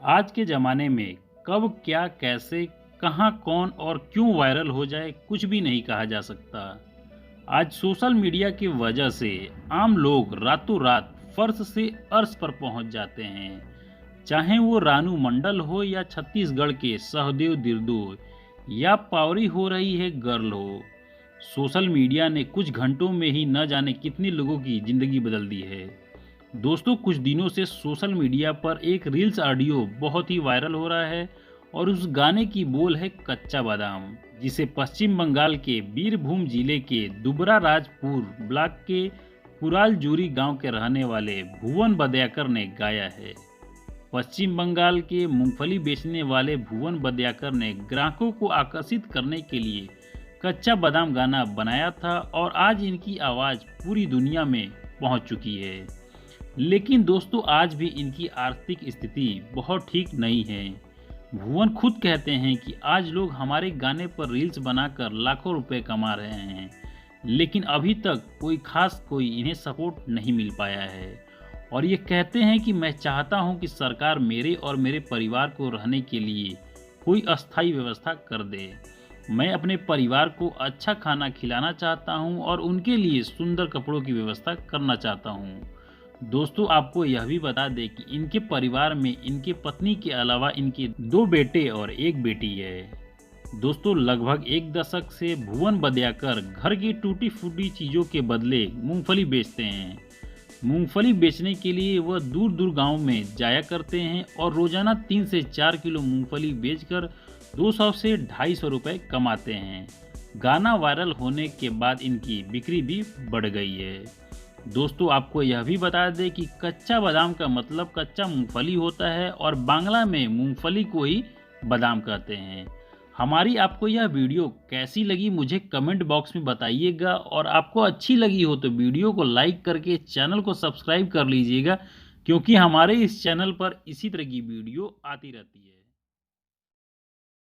आज के ज़माने में कब क्या कैसे कहाँ कौन और क्यों वायरल हो जाए कुछ भी नहीं कहा जा सकता। आज सोशल मीडिया की वजह से आम लोग रातों रात फर्श से अर्श पर पहुंच जाते हैं। चाहे वो रानू मंडल हो या छत्तीसगढ़ के सहदेव दिर्दो या पावरी हो रही है गर्ल हो। सोशल मीडिया ने कुछ घंटों में ही न जाने कितने लोगों की जिंदगी बदल दी है। दोस्तों, कुछ दिनों से सोशल मीडिया पर एक रील्स ऑडियो बहुत ही वायरल हो रहा है और उस गाने की बोल है कच्चा बादाम, जिसे पश्चिम बंगाल के बीरभूम जिले के दुबरा राजपुर ब्लॉक के कुरालजोरी गांव के रहने वाले भुवन बदयाकर ने गाया है। पश्चिम बंगाल के मूंगफली बेचने वाले भुवन बदयाकर ने ग्राहकों को आकर्षित करने के लिए कच्चा बादाम गाना बनाया था और आज इनकी आवाज़ पूरी दुनिया में पहुंच चुकी है। लेकिन दोस्तों, आज भी इनकी आर्थिक स्थिति बहुत ठीक नहीं है। भुवन खुद कहते हैं कि आज लोग हमारे गाने पर रील्स बनाकर लाखों रुपए कमा रहे हैं, लेकिन अभी तक कोई इन्हें सपोर्ट नहीं मिल पाया है। और ये कहते हैं कि मैं चाहता हूं कि सरकार मेरे और मेरे परिवार को रहने के लिए कोई अस्थायी व्यवस्था कर दे। मैं अपने परिवार को अच्छा खाना खिलाना चाहता हूं और उनके लिए सुंदर कपड़ों की व्यवस्था करना चाहता हूं। दोस्तों, आपको यह भी बता दें कि इनके परिवार में इनके पत्नी के अलावा इनके 2 बेटे और 1 बेटी है। दोस्तों, लगभग 1 दशक से भुवन बदयाकर घर की टूटी फूटी चीज़ों के बदले मूंगफली बेचते हैं। मूंगफली बेचने के लिए वह दूर दूर गांव में जाया करते हैं और रोजाना 3 से 4 किलो मूंगफली बेचकर 200 से 250 रुपए कमाते हैं। गाना वायरल होने के बाद इनकी बिक्री भी बढ़ गई है। दोस्तों, आपको यह भी बता दें कि कच्चा बादाम का मतलब कच्चा मूंगफली होता है और बांग्ला में मूंगफली को ही बादाम कहते हैं। हमारी आपको यह वीडियो कैसी लगी मुझे कमेंट बॉक्स में बताइएगा, और आपको अच्छी लगी हो तो वीडियो को लाइक करके चैनल को सब्सक्राइब कर लीजिएगा, क्योंकि हमारे इस चैनल पर इसी तरह की वीडियो आती रहती है।